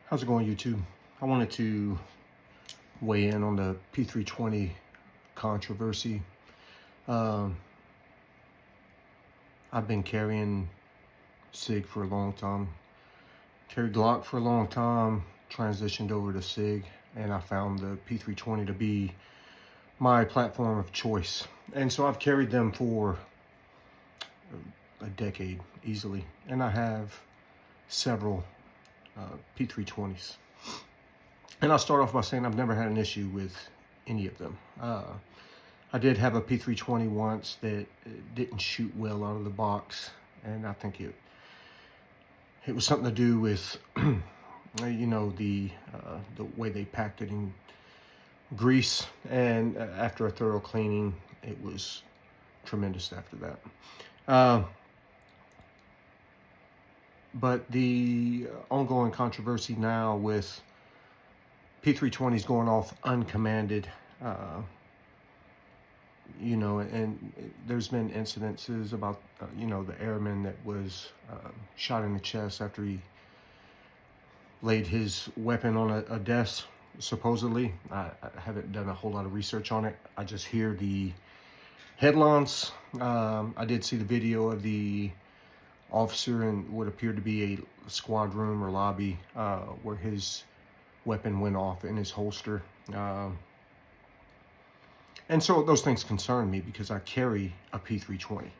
How's it going, YouTube? I wanted to weigh in on the P320 controversy. I've been carrying SIG for a long time. Carried Glock for a long time, transitioned over to SIG, and I found the P320 to be my platform of choice. And so I've carried them for a decade easily, and I have several P320s. And I'll start off by saying I've never had an issue with any of them. I did have a P320 once that didn't shoot well out of the box, and I think it was something to do with you know, the way they packed it in grease, and after a thorough cleaning it was tremendous after that. But the ongoing controversy now with P320s going off uncommanded, you know, and there's been incidences about, you know, the airman that was shot in the chest after he laid his weapon on a desk, supposedly. I haven't done a whole lot of research on it. I just hear the headlines. I did see the video of the officer in what appeared to be a squad room or lobby where his weapon went off in his holster. And so those things concern me because I carry a P320.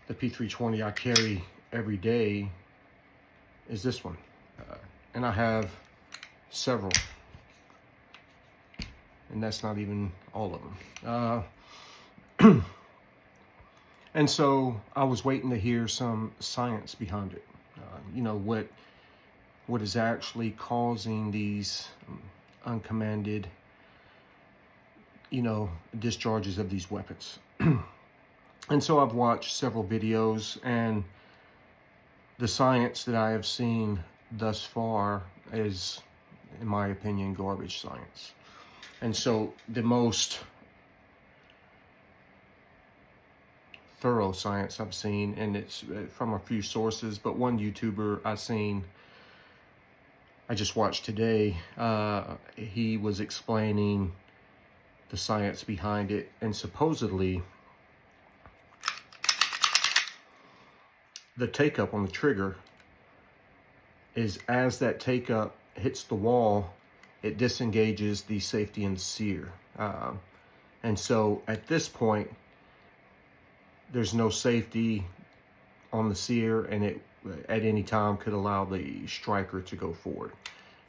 The P320 I carry every day is this one. And I have several. And that's not even all of them. And so I was waiting to hear some science behind it. You know, what is actually causing these uncommanded, you know, discharges of these weapons. And so I've watched several videos, and the science that I have seen thus far is, in my opinion, garbage science. And so the most thorough science I've seen, and it's from a few sources, but one YouTuber I just watched today, he was explaining the science behind it, and supposedly the take-up on the trigger is, as that take-up hits the wall, it disengages the safety and the sear. And so at this point, there's no safety on the sear, and it at any time could allow the striker to go forward.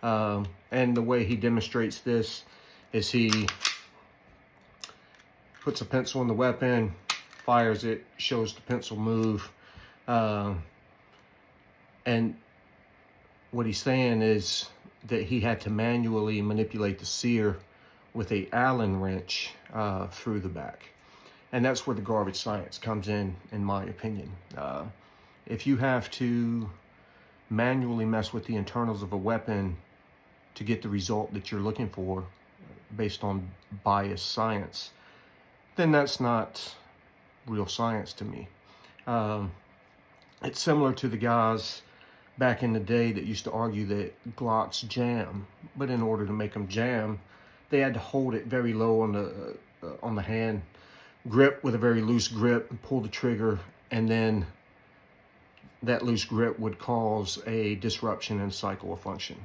And the way he demonstrates this is he puts a pencil in the weapon, fires it, shows the pencil move. And what he's saying is that he had to manually manipulate the sear with a Allen wrench through the back. And that's where the garbage science comes in my opinion. If you have to manually mess with the internals of a weapon to get the result that you're looking for based on biased science, then that's not real science to me. It's similar to the guys back in the day that used to argue that Glocks jam, but in order to make them jam, they had to hold it very low on the hand grip with a very loose grip and pull the trigger, and then that loose grip would cause a disruption in the cycle of function.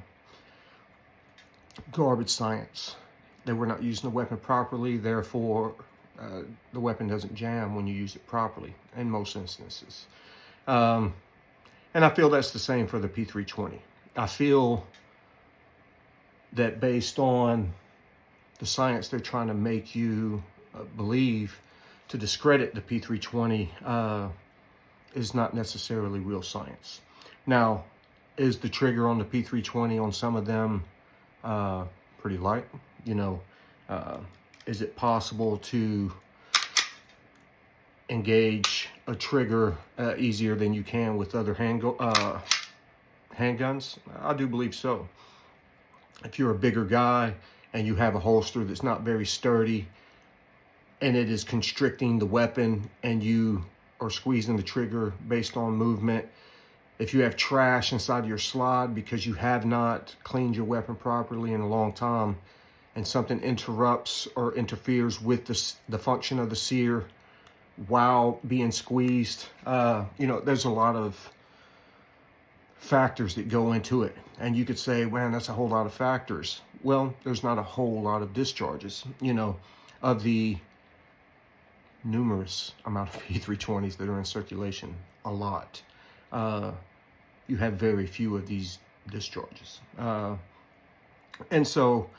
Garbage science. They were not using the weapon properly, therefore the weapon doesn't jam when you use it properly in most instances. And I feel that's the same for the P320. I feel that based on the science they're trying to make you believe to discredit the P320 is not necessarily real science. Now, is the trigger on the P320 on some of them pretty light? You know, is it possible to engage a trigger easier than you can with other handguns? I do believe so. If you're a bigger guy and you have a holster that's not very sturdy, and it is constricting the weapon, and you are squeezing the trigger based on movement, if you have trash inside of your slide because you have not cleaned your weapon properly in a long time, and something interrupts or interferes with the function of the sear while being squeezed, you know, there's a lot of factors that go into it. And you could say, man, that's a whole lot of factors. Well, there's not a whole lot of discharges, you know, of the numerous amount of P320s that are in circulation, a lot. You have very few of these discharges. And so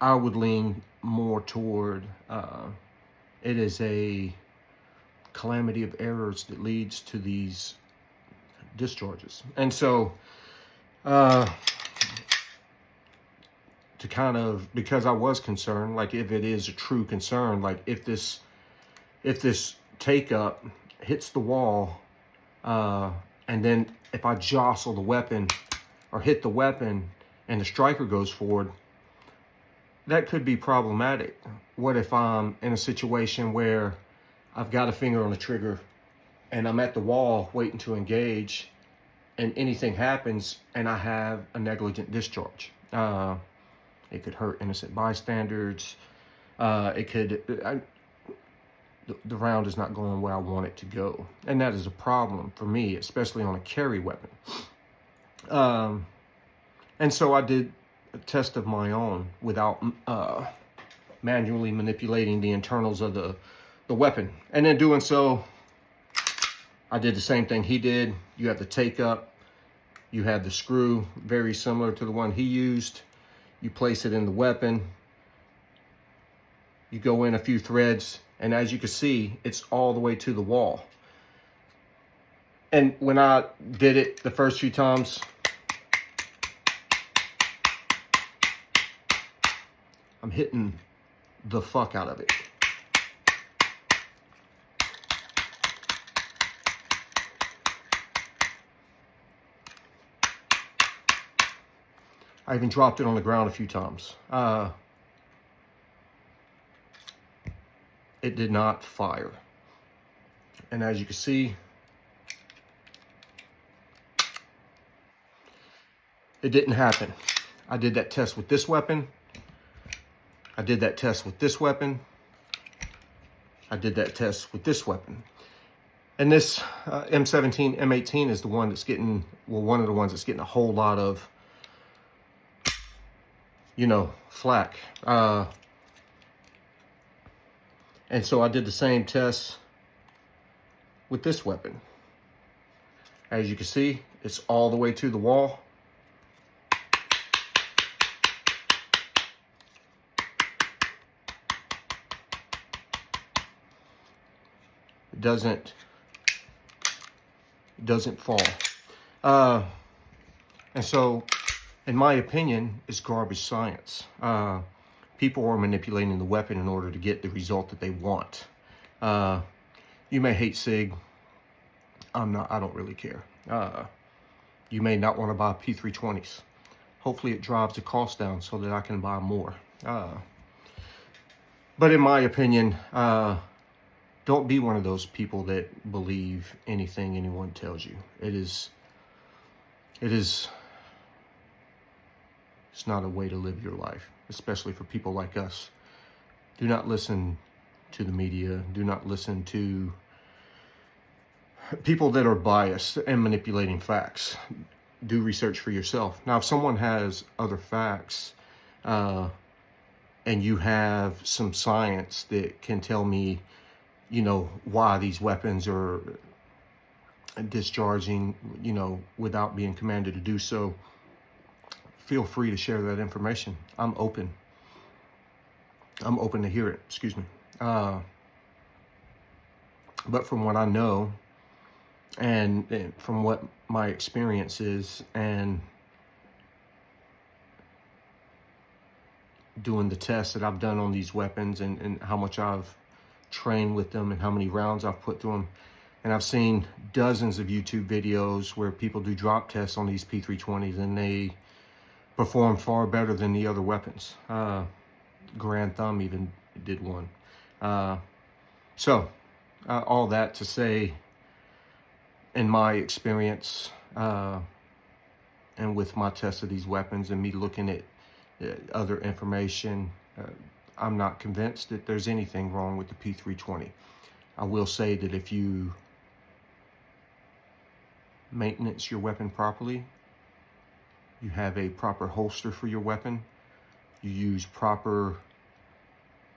I would lean more toward it is a calamity of errors that leads to these discharges. And so to kind of, because I was concerned, like if it is a true concern, like if this take up hits the wall, and then if I jostle the weapon or hit the weapon and the striker goes forward, that could be problematic. What if I'm in a situation where I've got a finger on the trigger and I'm at the wall waiting to engage, and anything happens and I have a negligent discharge? It could hurt innocent bystanders. It could, the round is not going where I want it to go. And that is a problem for me, especially on a carry weapon. And so I did a test of my own without manually manipulating the internals of the weapon. And in doing so, I did the same thing he did. You have the take up, you have the screw, very similar to the one he used. You place it in the weapon, you go in a few threads, and as you can see, it's all the way to the wall. And when I did it the first few times, I'm hitting the fuck out of it. I even dropped it on the ground a few times. It did not fire. And as you can see, it didn't happen. I did that test with this weapon. I did that test with this weapon. I did that test with this weapon. And this M17, M18 is the one that's getting, well, one of the ones that's getting a whole lot of, you know, flack. And so I did the same test with this weapon. As you can see, it's all the way to the wall. It doesn't fall. And so, in my opinion, it's garbage science. People are manipulating the weapon in order to get the result that they want. You may hate SIG. I don't really care. You may not want to buy P320s. Hopefully it drives the cost down so that I can buy more. But in my opinion, don't be one of those people that believe anything anyone tells you. It's not a way to live your life, especially for people like us. Do not listen to the media. Do not listen to people that are biased and manipulating facts. Do research for yourself. Now, if someone has other facts and you have some science that can tell me, you know, why these weapons are discharging, you know, without being commanded to do so, feel free to share that information. I'm open to hear it, excuse me. But from what I know, and from what my experience is, and doing the tests that I've done on these weapons, and how much I've trained with them and how many rounds I've put through them, and I've seen dozens of YouTube videos where people do drop tests on these P320s, and they perform far better than the other weapons. Grand Thumb even did one. So all that to say, in my experience, And with my test of these weapons and me looking at other information, I'm not convinced that there's anything wrong with the P320. I will say that if you maintenance your weapon properly, you have a proper holster for your weapon, you use proper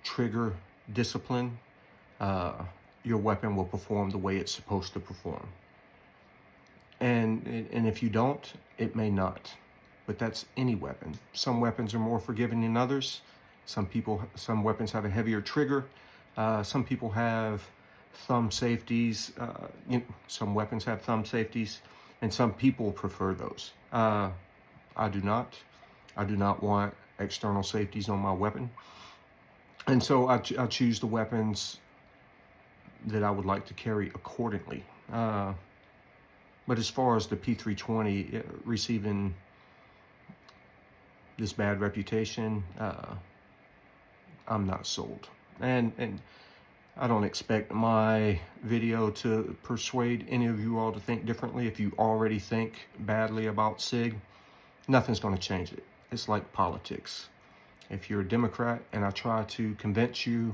trigger discipline, your weapon will perform the way it's supposed to perform. And if you don't, it may not. But that's any weapon. Some weapons are more forgiving than others. Some weapons have a heavier trigger. Some people have thumb safeties. Some weapons have thumb safeties, and some people prefer those. I do not. I do not want external safeties on my weapon. And so I choose the weapons that I would like to carry accordingly. But as far as the P320 receiving this bad reputation, I'm not sold. And I don't expect my video to persuade any of you all to think differently. If you already think badly about SIG, nothing's going to change it. It's like politics. If you're a Democrat and I try to convince you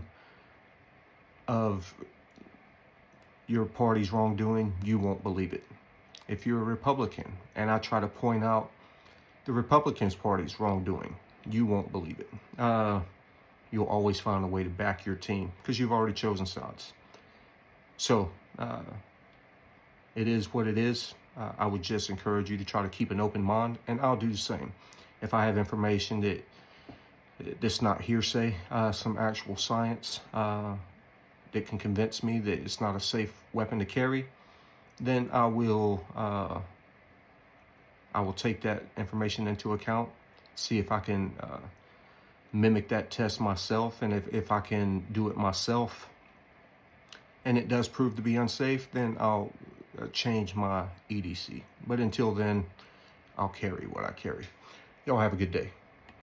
of your party's wrongdoing, you won't believe it. If you're a Republican and I try to point out the Republicans' party's wrongdoing, you won't believe it. You'll always find a way to back your team because you've already chosen sides. So it is what it is. I would just encourage you to try to keep an open mind, and I'll do the same. If I have information that's not hearsay, some actual science that can convince me that it's not a safe weapon to carry, then I will take that information into account, see if I can mimic that test myself, and if I can do it myself and it does prove to be unsafe, then I'll change my EDC. But until then, I'll carry what I carry. Y'all have a good day.